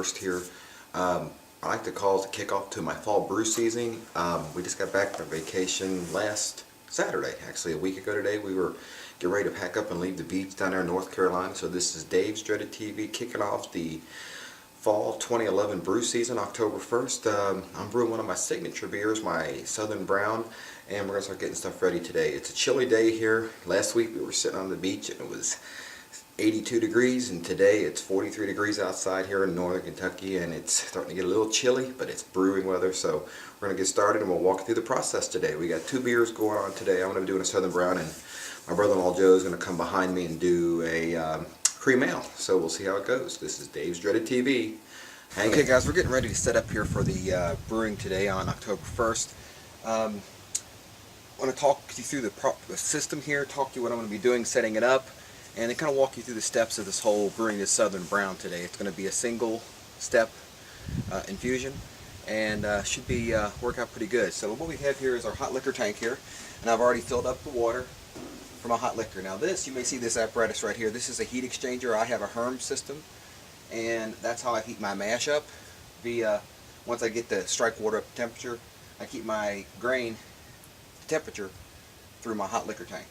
1st here. I like to call it the kickoff to my fall brew season. We just got back from vacation last Saturday, actually a week ago today. We were getting ready to pack up and leave the beach down there in North Carolina. So this is Dave's Dreaded TV kicking off the fall 2011 brew season, October 1st. I'm brewing one of my signature beers, my Southern Brown, and we're going to start getting stuff ready today. It's a chilly day here. Last week we were sitting on the beach and it was 82 degrees, and today it's 43 degrees outside here in northern Kentucky, and it's starting to get a little chilly, but it's brewing weather. So we're going to get started and we'll walk through the process today. We got 2 beers going on today. I'm going to be doing a Southern Brown, and my brother-in-law Joe is going to come behind me and do a cream ale. So we'll see how it goes. This is Dave's Dreaded TV. Okay guys, we're getting ready to set up here for the brewing today on October 1st. I want to talk you through the system here, talk to you what I'm going to be doing, setting it up, and then kind of walk you through the steps of this whole brewing this Southern Brown today. It's going to be a single step infusion, and should be work out pretty good. So what we have here is our hot liquor tank here, and I've already filled up the water from a hot liquor. Now this, you may see this apparatus right here. This is a heat exchanger. I have a Herm system, and that's how I heat my mash up. Once I get the strike water up to temperature, I keep my grain temperature through my hot liquor tank.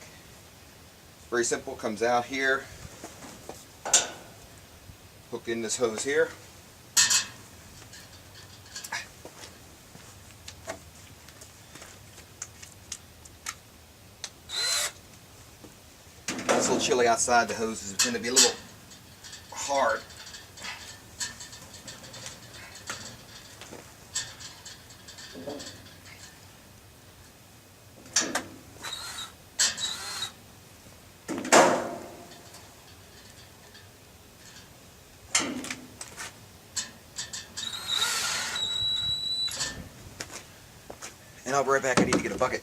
Very simple. Comes out here, hook in this hose here, it's a little chilly outside. The hose is going to be a little hard. And I'll be right back. I need to get a bucket.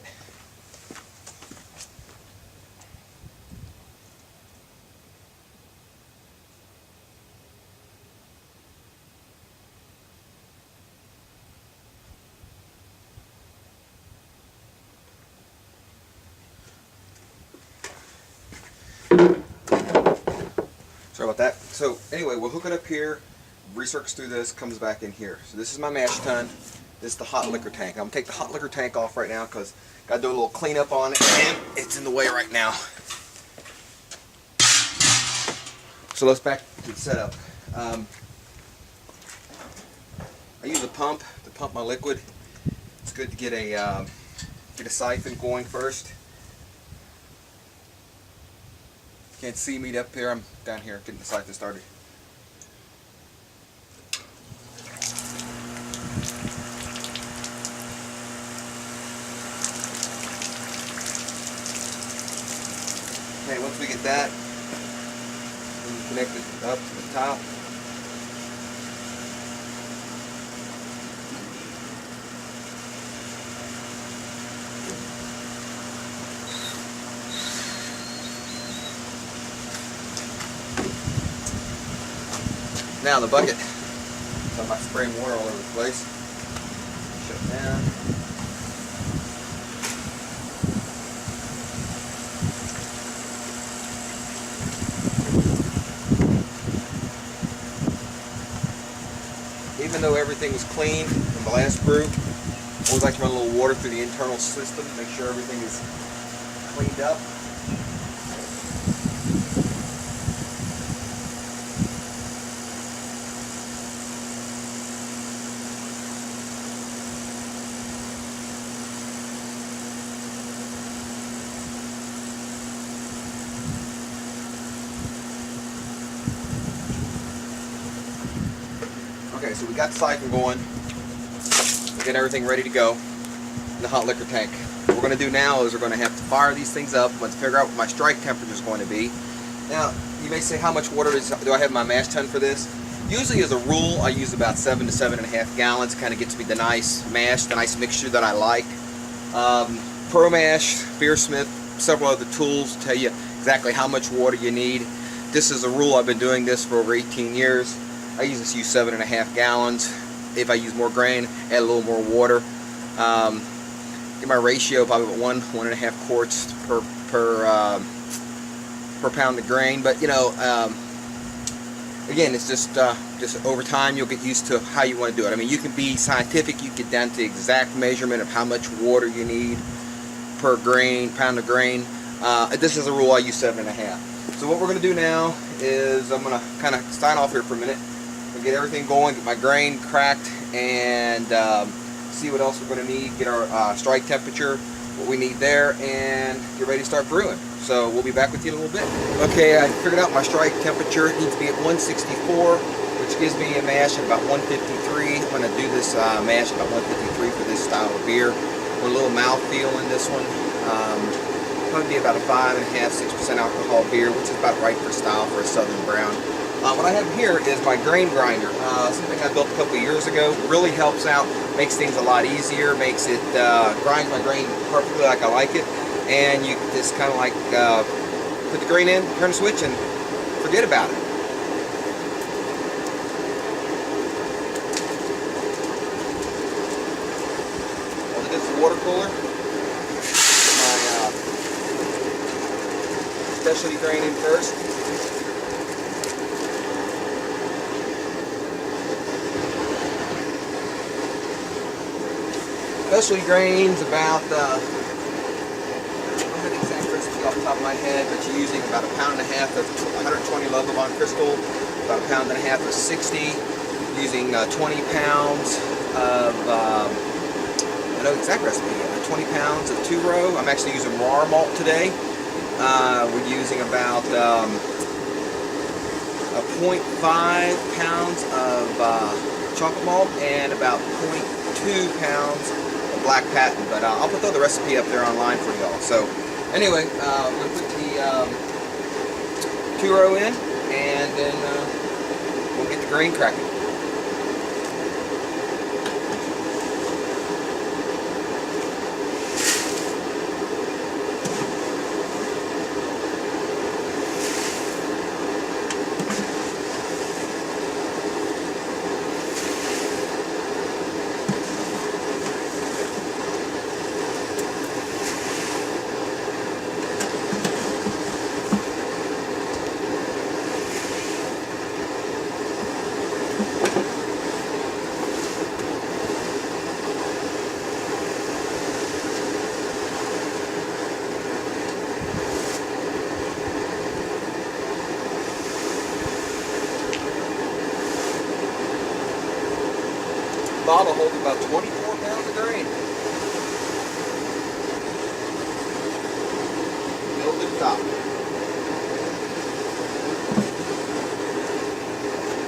Sorry about that. So anyway, we'll hook it up here, recircles through this, comes back in here. So this is my mash tun. This is the hot liquor tank. I'm going to take the hot liquor tank off right now because got to do a little cleanup on it, and it's in the way right now. So let's back to the setup. I use a pump to pump my liquid. It's good to get a siphon going first. Can't see me up here. I'm down here getting the siphon started. Okay, once we get that, we connect it up to the top. Now the bucket, so I'm not spraying water all over the place. Shut it down. Even though everything was clean from the last brew, I always like to run a little water through the internal system to make sure everything is cleaned up. Okay, so we got the siphon going. We got everything ready to go in the hot liquor tank. What we're going to do now is we're going to have to fire these things up. Let's figure out what my strike temperature is going to be. Now, you may say, how much water do I have in my mash tun for this? Usually, as a rule, I use about 7 to 7.5 gallons. Kind of gets me the nice mash, the nice mixture that I like. Pro Mash, Beersmith, several other tools tell you exactly how much water you need. This is a rule. I've been doing this for over 18 years. I use 7.5 gallons. If I use more grain, add a little more water. Get my ratio probably about 1.5 quarts per pound of grain. But you know, again, it's just over time you'll get used to how you want to do it. I mean, you can be scientific, you get down to the exact measurement of how much water you need per grain, pound of grain. This is a rule I use 7.5. So what we're going to do now is I'm going to kind of sign off here for a minute and get everything going, get my grain cracked, and see what else we're going to need, get our strike temperature, what we need there, and get ready to start brewing. So we'll be back with you in a little bit. Okay, I figured out my strike temperature. It needs to be at 164, which gives me a mash at about 153. I'm going to do this mash at about 153 for this style of beer. With a little mouthfeel in this one. Probably be about a 5.5–6% alcohol beer, which is about right for style for a Southern Brown. What I have here is my grain grinder, something I built a couple of years ago. Really helps out, makes things a lot easier, makes it grind my grain perfectly like I like it, and you just kind of like put the grain in, turn the switch, and forget about it. I'll get the water cooler, put my specialty grain in first. Specialty grains about, I don't have the exact recipe off the top of my head, but you're using about 1.5 pounds of 120 Lovabond Crystal, about 1.5 pounds of 60, using 20 pounds of, I know the exact recipe, 20 pounds of 2-row. I'm actually using raw malt today. We're using about 0.5 pounds of chocolate malt and about 0.2 pounds of black patent, but I'll put the recipe up there online for y'all. So anyway, I'm going to put the 2-row in, and then we'll get the grain cracking. Bottle holds about 24 pounds of grain. Filled to the top.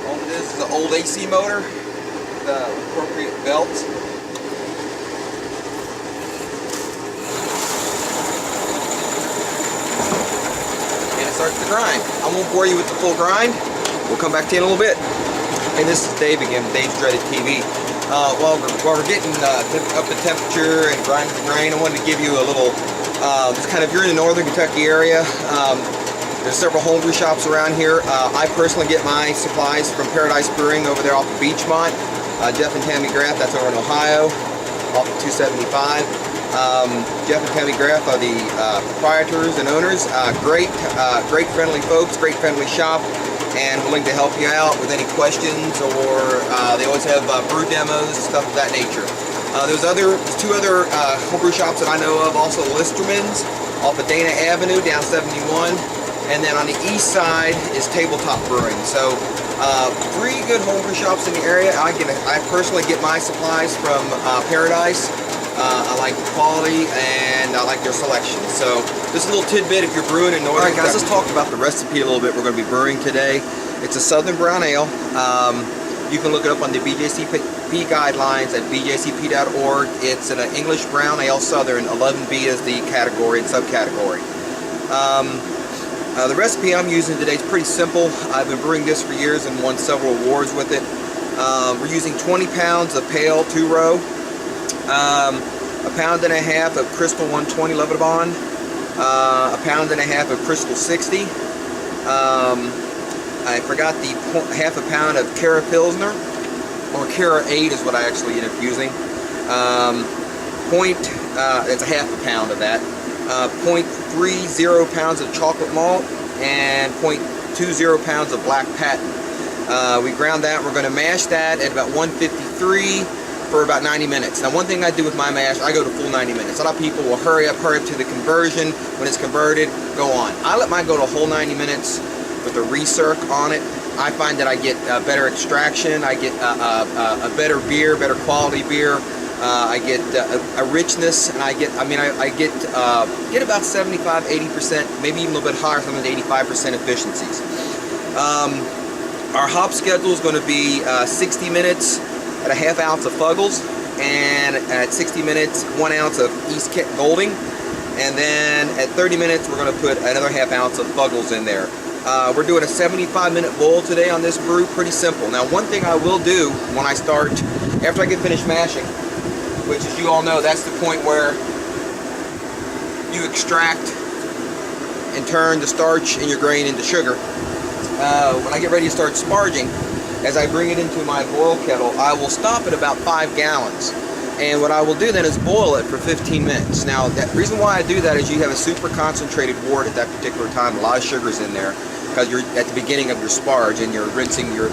All it is an old AC motor with appropriate belts. And it starts to grind. I won't bore you with the full grind. We'll come back to you in a little bit. Hey, this is Dave again, Dave's Dreaded TV. While we're getting up the temperature and grinding the grain, I wanted to give you a little, just kind of, if you're in the northern Kentucky area, there's several homebrew shops around here. I personally get my supplies from Paradise Brewing over there off of Beachmont. Jeff and Tammy Graff, that's over in Ohio, off of 275. Jeff and Tammy Graff are the proprietors and owners. Great friendly folks, great friendly shop, and willing to help you out with any questions, or they always have brew demos and stuff of that nature. There's two other homebrew shops that I know of, also Listerman's off of Dana Avenue down 71, and then on the east side is Tabletop Brewing. So 3 good homebrew shops in the area. I personally get my supplies from Paradise. I like the quality and I like their selection. So just a little tidbit if you're brewing in northern. Alright guys, let's talk about the recipe a little bit. We're going to be brewing today. It's a Southern Brown Ale. You can look it up on the BJCP guidelines at bjcp.org. It's an English Brown Ale Southern. 11B is the category and subcategory. The recipe I'm using today is pretty simple. I've been brewing this for years and won several awards with it. We're using 20 pounds of pale 2-row. 1.5 pounds of Crystal 120 Lovabond, 1.5 pounds of Crystal 60. I forgot the 1/2 pound of Cara Pilsner, or Cara 8 is what I actually end up using. It's a 1/2 pound of that. 0.30 pounds of chocolate malt and 0.20 pounds of black patent. We ground that. We're going to mash that at about 153 for about 90 minutes. Now, one thing I do with my mash, I go to full 90 minutes. A lot of people will hurry up to the conversion. When it's converted, go on. I let mine go to a whole 90 minutes with a recirc on it. I find that I get better extraction. I get a better beer, better quality beer. I get a richness, and I get about 75, 80%, maybe even a little bit higher, sometimes 85% efficiencies. Our hop schedule is going to be 60 minutes at a ½ ounce of Fuggles, and at 60 minutes, 1 ounce of East Kent Golding, and then at 30 minutes, we're going to put another ½ ounce of Fuggles in there. We're doing a 75-minute boil today on this brew. Pretty simple. Now, one thing I will do when I start, after I get finished mashing, which, as you all know, that's the point where you extract and turn the starch in your grain into sugar. When I get ready to start sparging, as I bring it into my boil kettle, I will stop at about 5 gallons. And what I will do then is boil it for 15 minutes. Now, the reason why I do that is you have a super concentrated wort at that particular time. A lot of sugar's in there because you're at the beginning of your sparge and you're rinsing your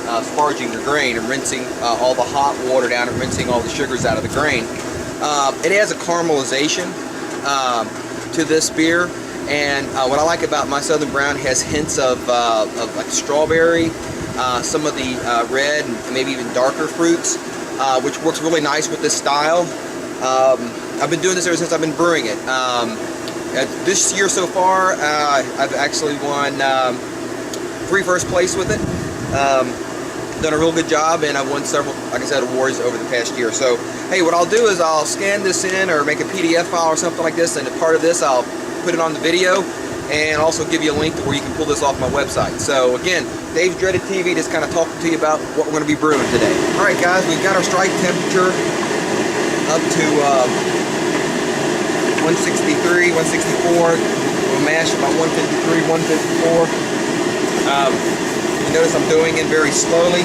sparging your grain and rinsing all the hot water down and rinsing all the sugars out of the grain. It has a caramelization to this beer, and what I like about my Southern Brown has hints of like strawberry, some of the red and maybe even darker fruits, which works really nice with this style. I've been doing this ever since I've been brewing it. This year so far, I've actually won 3 first place with it. Done a real good job, and I've won several, like I said, awards over the past year. So, hey, what I'll do is I'll scan this in or make a PDF file or something like this, and a part of this I'll put it on the video and also give you a link to where you can pull this off my website. So, again, Dave's Dreaded TV, just kind of talking to you about what we're going to be brewing today. All right, guys, we've got our strike temperature up to 163, 164. We'll mash about 153, 154. You notice I'm doing it very slowly.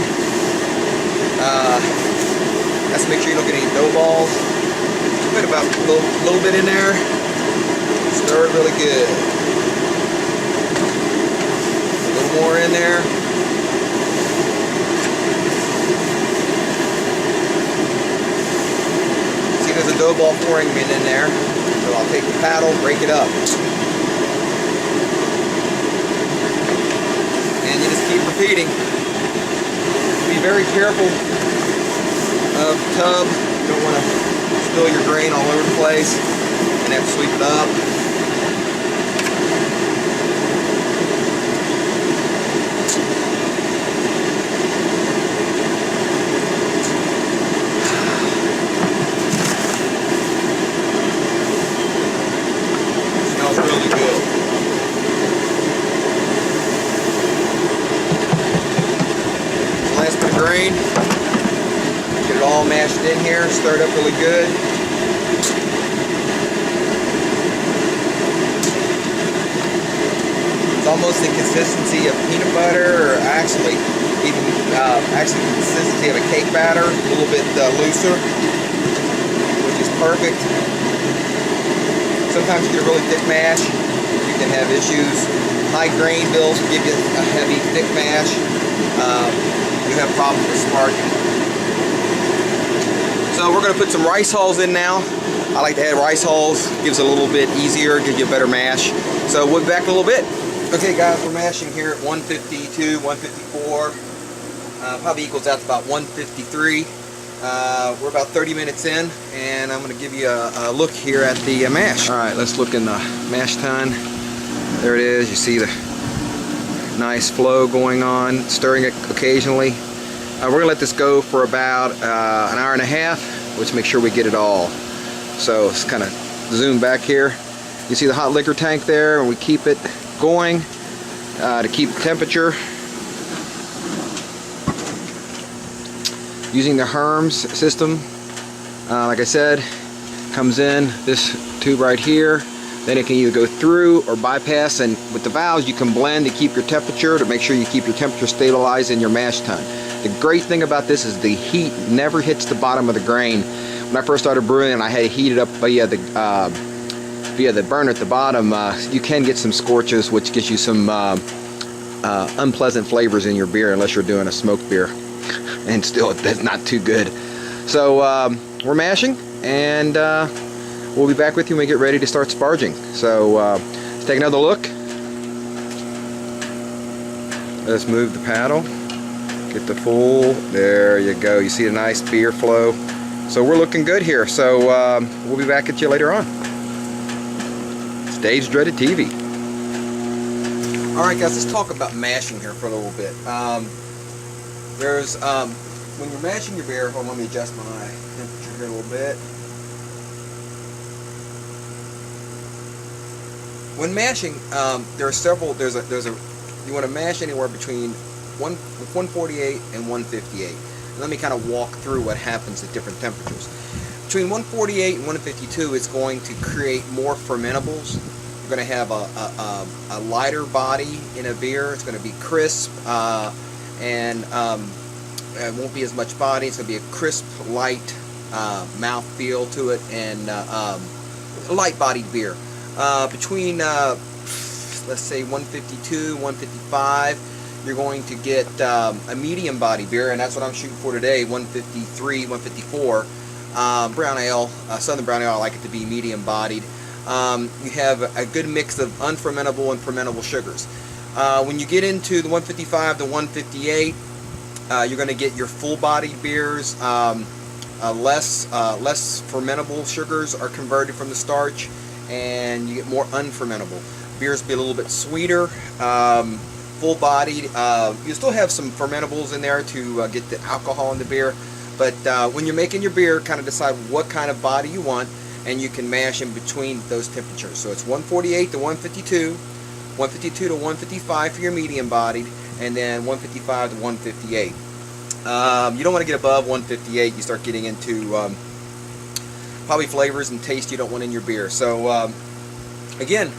Let's make sure you don't get any dough balls. Put about a little bit in there. Stir it really good. A little more in there. See, there's a dough ball pouring in there. So I'll take the paddle, break it up. And you just keep repeating. Be very careful of the tub. You don't want to spill your grain all over the place and have to sweep it up. It smells really good. Last bit of grain, get it all mashed in here, stir it up really good. It's almost the consistency of peanut butter, or actually even the consistency of a cake batter, a little bit looser, which is perfect. Sometimes you get a really thick mash, you can have issues. High grain bills will give you a heavy, thick mash. You have problems with sparging. So we're going to put some rice hulls in now. I like to add rice hulls, gives it a little bit easier, gives you a better mash. So we'll be back in a little bit. Okay guys, we're mashing here at 152, 154. Probably equals out to about 153. We're about 30 minutes in, and I'm going to give you a look here at the mash. Alright, let's look in the mash tun. There it is. You see the nice flow going on, stirring it occasionally. We're going to let this go for about an hour and a half, which make sure we get it all. So let's kind of zoom back here. You see the hot liquor tank there, and we keep it going to keep temperature. Using the Herms system, like I said, comes in this tube right here. Then it can either go through or bypass, and with the valves you can blend to keep your temperature, to make sure you keep your temperature stabilized in your mash tun. The great thing about this is the heat never hits the bottom of the grain. When I first started brewing and I had to heat it up via the burner at the bottom, you can get some scorches, which gives you some unpleasant flavors in your beer unless you're doing a smoked beer, and still that's not too good. So we're mashing, and we'll be back with you when we get ready to start sparging. So let's take another look. Let's move the paddle, get the full, there you go. You see a nice beer flow. So we're looking good here. So we'll be back at you later on. Dave's Dreaded TV. Alright guys, let's talk about mashing here for a little bit. When you're mashing your beer, hold on, let me adjust my temperature here a little bit. When mashing, there are several, you want to mash anywhere between 148 and 158. Let me kind of walk through what happens at different temperatures. Between 148 and 152, it's going to create more fermentables. You're going to have a lighter body in a beer. It's going to be crisp, and it won't be as much body. It's going to be a crisp, light mouth feel to it, and a light-bodied beer. Between let's say 152, 155, you're going to get a medium body beer, and that's what I'm shooting for today, 153, 154. Brown ale, Southern Brown Ale, I like it to be medium bodied. You have a good mix of unfermentable and fermentable sugars. When you get into the 155 to 158, you're going to get your full bodied beers. Less fermentable sugars are converted from the starch, and you get more unfermentable. Beers will be a little bit sweeter, full-bodied. You still have some fermentables in there to get the alcohol in the beer, but when you're making your beer, kind of decide what kind of body you want, and you can mash in between those temperatures. So it's 148 to 152, 152 to 155 for your medium-bodied, and then 155 to 158. You don't want to get above 158. You start getting into probably flavors and taste you don't want in your beer. So again,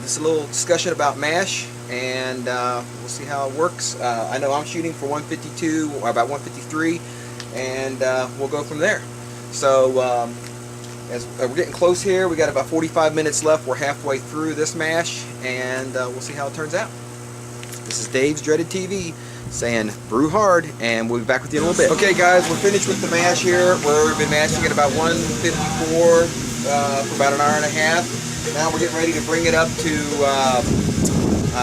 this is a little discussion about mash, and we'll see how it works. I know I'm shooting for 152 or about 153, and we'll go from there. So as we're getting close here, we got about 45 minutes left. We're halfway through this mash, and we'll see how it turns out. This is Dave's Dreaded TV saying brew hard, and we'll be back with you in a little bit. Okay guys, we're finished with the mash here. We've been mashing at about 154 for about an hour and a half. Now we're getting ready to bring it up to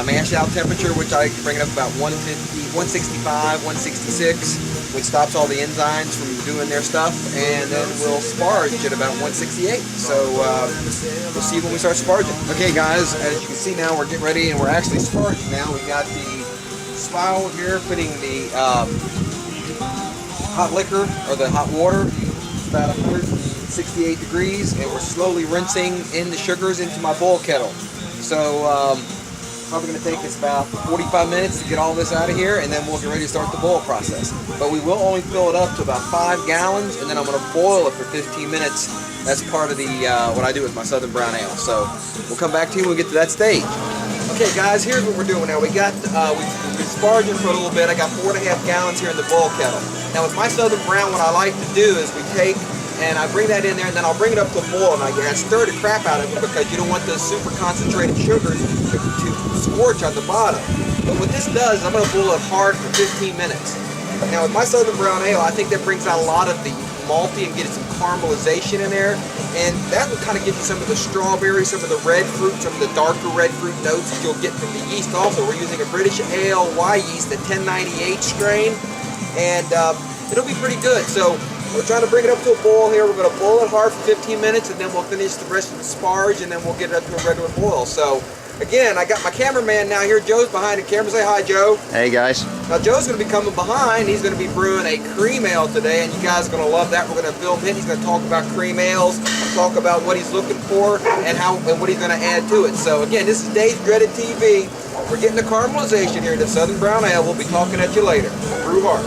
mash out temperature, which I can bring it up about 150, 165, 166, which stops all the enzymes from doing their stuff, and then we'll sparge at about 168. So we'll see when we start sparging. Okay guys, as you can see now, we're getting ready, and we're actually sparging now. We've got the spiral here, putting the hot liquor or the hot water, about 168 degrees, and we're slowly rinsing in the sugars into my boil kettle. So probably going to take us about 45 minutes to get all this out of here, and then we'll get ready to start the boil process. But we will only fill it up to about 5 gallons, and then I'm going to boil it for 15 minutes. That's part of the what I do with my Southern Brown Ale. So we'll come back to you when we get to that stage. Okay guys, here's what we're doing now. We've been sparging for a little bit. I got 4.5 gallons here in the boil kettle. Now with my Southern Brown, what I like to do is we take and I bring that in there, and then I'll bring it up to a boil. Now you gotta stir the crap out of it because you don't want those super concentrated sugars to scorch on the bottom. But what this does, I'm gonna boil it hard for 15 minutes. Now with my Southern Brown Ale, I think that brings out a lot of the malty and getting some caramelization in there, and that will kind of give you some of the strawberry, some of the red fruit, some of the darker red fruit notes that you'll get from the yeast. Also, we're using a British Ale Y yeast, the 1098 strain, and it'll be pretty good. So we're trying to bring it up to a boil here. We're going to boil it hard for 15 minutes, and then we'll finish the rest of the sparge, and then we'll get it up to a regular boil. So again, I got my cameraman now here. Joe's behind the camera. Say hi, Joe. Hey guys. Now Joe's going to be coming behind. He's going to be brewing a cream ale today, and you guys are going to love that. We're going to film him. He's going to talk about cream ales, talk about what he's looking for, and what he's going to add to it. So again, this is Dave's Dreaded TV. We're getting the caramelization here, the Southern Brown Ale. We'll be talking at you later. Brew hard.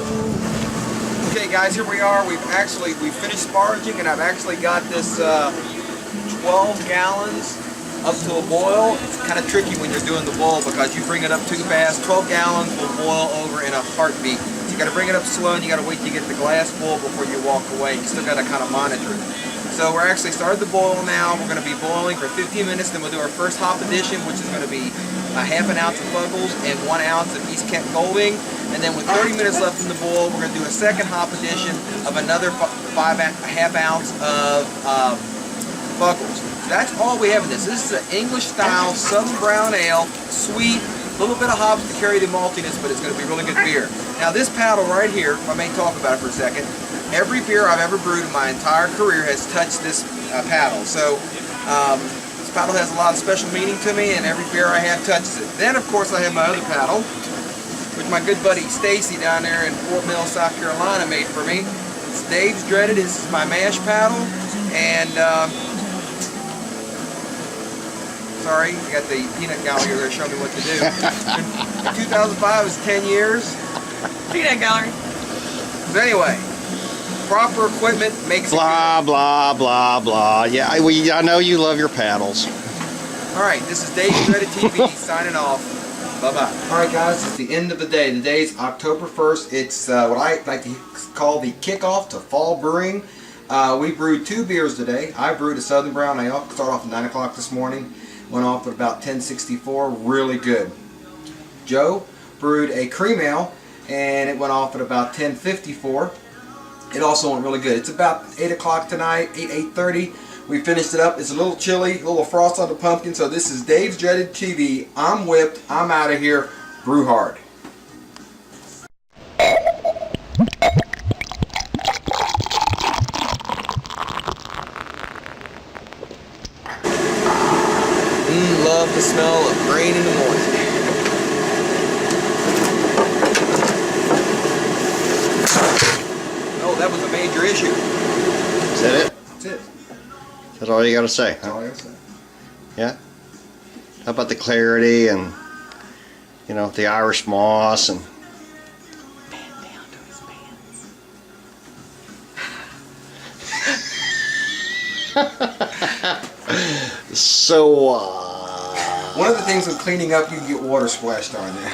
Okay guys, here we are. We've finished sparging, and I've actually got this 12 gallons up to a boil. It's kind of tricky when you're doing the boil because you bring it up too fast. 12 gallons will boil over in a heartbeat. So you got to bring it up slow, and you got to wait till you get the glass full before you walk away. You still got to kind of monitor it. So we're actually started the boil now. We're going to be boiling for 15 minutes. Then we'll do our first hop addition, which is going to be a half an ounce of Fuggles and 1 ounce of East Kent Golding. And then with 30 minutes left in the boil, we're going to do a second hop addition of another a half ounce of Fuggles. That's all we have in this. This is an English style Southern Brown Ale, sweet, a little bit of hops to carry the maltiness, but it's going to be really good beer. Now this paddle right here, if I may talk about it for a second, every beer I've ever brewed in my entire career has touched this paddle. So this paddle has a lot of special meaning to me, and every beer I have touches it. Then of course I have my other paddle, which my good buddy Stacy down there in Fort Mill, South Carolina made for me. It's Dave's Dreaded. This is my mash paddle, and sorry, I got the peanut gallery here to show me what to do. In 2005 was 10 years. Peanut gallery. But anyway, proper equipment makes blah, it good. blah, blah, blah. Yeah, I know you love your paddles. Alright, this is Dave's Dreaded TV signing off. Bye-bye. Alright guys, it's the end of the day. The day is October 1st. It's what I like to call the kickoff to fall brewing. We brewed 2 beers today. I brewed a Southern Brown Ale. Started off at 9 o'clock this morning. Went off at about 10:64. Really good. Joe brewed a cream ale, and it went off at about 10:54. It also went really good. It's about 8 o'clock tonight, 8:30. We finished it up. It's a little chilly, a little frost on the pumpkin. So this is Dave's Dreaded TV. I'm whipped. I'm out of here. Brew hard. Love the smell of rain in the morning. Oh, that was a major issue. Is that it? That's it. That's all you got to say? That's all I gotta say. Yeah? How about the clarity and, you know, the Irish moss and... Band down to his pants. So, One of the things with cleaning up, you can get water splashed on there.